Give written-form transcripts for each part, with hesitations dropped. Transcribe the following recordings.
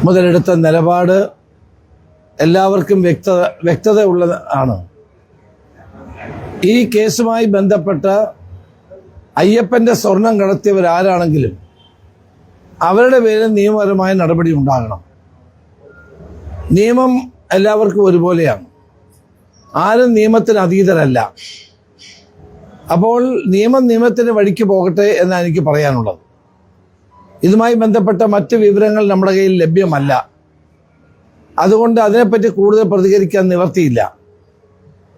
മുതലെടുത്ത നിലപാട് എല്ലാവർക്കും വ്യക്തത ഉള്ളതാണ്. ഈ കേസുമായി ബന്ധപ്പെട്ട് അയ്യപ്പന്റെ സ്വർണം കടത്തിയവരാരാണെങ്കിലും അവരുടെ പേരിൽ നിയമപരമായ നടപടി ഉണ്ടാകണം. നിയമം എല്ലാവർക്കും ഒരുപോലെയാണ്. ആരും നിയമത്തിന് അതീതരല്ല. അപ്പോൾ നിയമത്തിന് വഴിക്ക് പോകട്ടെ എന്നാണ് എനിക്ക് പറയാനുള്ളത്. ഇതുമായി ബന്ധപ്പെട്ട മറ്റ് വിവരങ്ങൾ നമ്മുടെ കയ്യിൽ ലഭ്യമല്ല. അതുകൊണ്ട് അതിനെപ്പറ്റി കൂടുതൽ പ്രതികരിക്കാൻ നിവർത്തിയില്ല.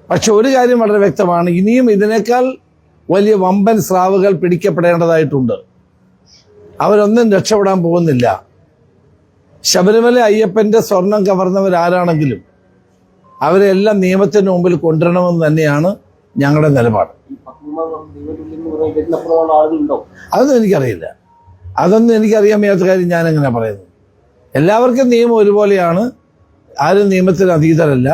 പക്ഷെ ഒരു കാര്യം വളരെ വ്യക്തമാണ്, ഇനിയും ഇതിനേക്കാൾ വലിയ വമ്പൻ സ്രാവുകൾ പിടിക്കപ്പെടേണ്ടതായിട്ടുണ്ട്. അവരൊന്നും രക്ഷപ്പെടാൻ പോകുന്നില്ല. ശബരിമല അയ്യപ്പന്റെ സ്വർണം കവർന്നവരാരാണെങ്കിലും അവരെല്ലാം നിയമത്തിന് മുമ്പിൽ കൊണ്ടുവരണമെന്ന് തന്നെയാണ് ഞങ്ങളുടെ നിലപാട്. അതൊന്നും എനിക്കറിയില്ല. അതൊന്നും എനിക്കറിയാൻ വയ്യാത്ത കാര്യം ഞാനെങ്ങനെ പറയുന്നത്. എല്ലാവർക്കും നിയമം ഒരുപോലെയാണ്. ആരും നിയമത്തിന് അതീതരല്ല.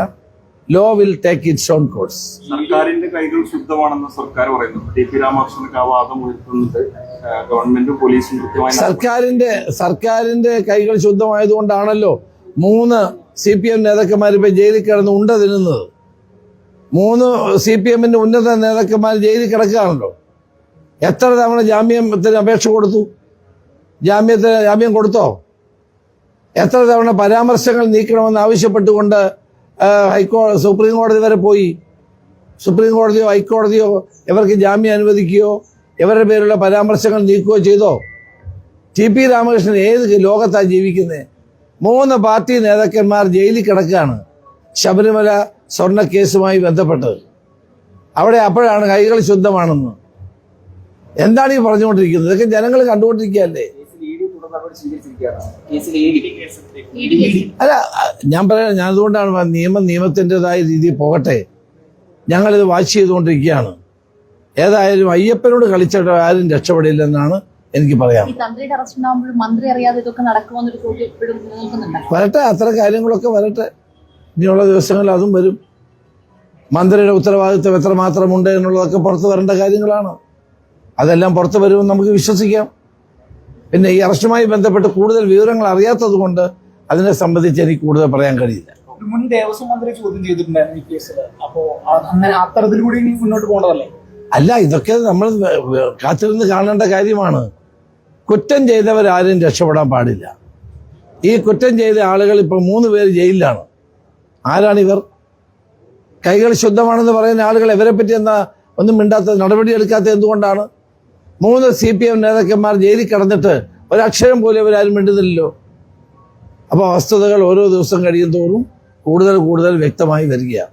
Law will take its own course. സർക്കാരിന്റെ കൈകൾ ശുദ്ധമാണെന്ന് സർക്കാർ പറയുന്നു. ടി.പി. രാമകൃഷ്ണനൊക്കെ ആ വാദം ഉയർത്തുന്നത് ഗവൺമെന്റും പോലീസും കൃത്യമായി. സർക്കാരിന്റെ കൈകൾ ശുദ്ധമായതുകൊണ്ടാണല്ലോ 3 CPM നേതാക്കന്മാർ ഇപ്പൊ ജയിലിൽ കിടന്ന് ഉണ്ട തിന്നുന്നത്. 3 CPMന്റെ ഉന്നത നേതാക്കന്മാർ ജയിലിൽ കിടക്കുകയാണല്ലോ. എത്ര തവണ ജാമ്യത്തിന് അപേക്ഷ കൊടുത്തു? ജാമ്യം കൊടുത്തോ? എത്ര തവണ പരാമർശങ്ങൾ നീക്കണമെന്ന് ആവശ്യപ്പെട്ടുകൊണ്ട് സുപ്രീം കോടതി വരെ പോയി? സുപ്രീം കോടതിയോ ഹൈക്കോടതിയോ ഇവർക്ക് ജാമ്യം അനുവദിക്കുകയോ ഇവരുടെ പേരുള്ള പരാമർശങ്ങൾ നീക്കുകയോ ചെയ്തോ? ടി.പി. രാമകൃഷ്ണൻ ഏത് ലോകത്താണ് ജീവിക്കുന്നത്? 3 പാർട്ടി നേതാക്കന്മാർ ജയിലിൽ കിടക്കുകയാണ് ശബരിമല സ്വർണ്ണ കേസുമായി ബന്ധപ്പെട്ടത്. അവിടെ അപ്പോഴാണ് കൈകൾ ശുദ്ധമാണെന്ന്. എന്താണ് ഈ പറഞ്ഞുകൊണ്ടിരിക്കുന്നത്? ഇതൊക്കെ ജനങ്ങൾ കണ്ടുകൊണ്ടിരിക്കുകയല്ലേ? അല്ല, ഞാൻ അതുകൊണ്ടാണ് നിയമത്തിൻ്റെതായ രീതിയിൽ പോകട്ടെ. ഞങ്ങളിത് വാച്ച് ചെയ്തുകൊണ്ടിരിക്കുകയാണ്. ഏതായാലും അയ്യപ്പനോട് കളിച്ചിട്ട് ആരും രക്ഷപ്പെടില്ലെന്നാണ് എനിക്ക് പറയാം. വരട്ടെ, അത്ര കാര്യങ്ങളൊക്കെ വരട്ടെ. ഇനിയുള്ള ദിവസങ്ങളിൽ അതും വരും. മന്ത്രിയുടെ ഉത്തരവാദിത്വം എത്രമാത്രമുണ്ട് എന്നുള്ളതൊക്കെ പുറത്തു വരേണ്ട കാര്യങ്ങളാണ്. അതെല്ലാം പുറത്തു വരുമെന്ന് നമുക്ക് വിശ്വസിക്കാം. പിന്നെ ഈ അറസ്റ്റുമായി ബന്ധപ്പെട്ട് കൂടുതൽ വിവരങ്ങൾ അറിയാത്തത് കൊണ്ട് അതിനെ സംബന്ധിച്ച് എനിക്ക് കൂടുതൽ പറയാൻ കഴിയില്ല. മുൻ ദേവസ്വം മന്ത്രി ചോദ്യം ചെയ്തിട്ടുണ്ടായിരുന്നു ഈ കേസിൽ. അപ്പോ അങ്ങനെ അത്തരത്തിലൂടെ മുന്നോട്ട് പോകേണ്ടതല്ലേ? അല്ല, ഇതൊക്കെ നമ്മൾ കാത്തിരുന്ന് കാണേണ്ട കാര്യമാണ്. കുറ്റം ചെയ്തവരാരും രക്ഷപ്പെടാൻ പാടില്ല. ഈ കുറ്റം ചെയ്ത ആളുകൾ ഇപ്പോൾ 3 പേര് ജയിലിലാണ്. ആരാണിവർ? കൈകൾ ശുദ്ധമാണെന്ന് പറയുന്ന ആളുകൾ ഇവരെ പറ്റി എന്താ ഒന്നും മിണ്ടാത്ത നടപടിയെടുക്കാത്ത എന്തുകൊണ്ടാണ്? 3 CPM നേതാക്കന്മാർ ജയിലിൽ കിടന്നിട്ട് ഒരക്ഷരം പോലും ഇവരാരും മിണ്ടുന്നില്ലല്ലോ. അപ്പോൾ വസ്തുതകൾ ഓരോ ദിവസം കഴിയും തോറും കൂടുതൽ വ്യക്തമായി വരികയാണ്.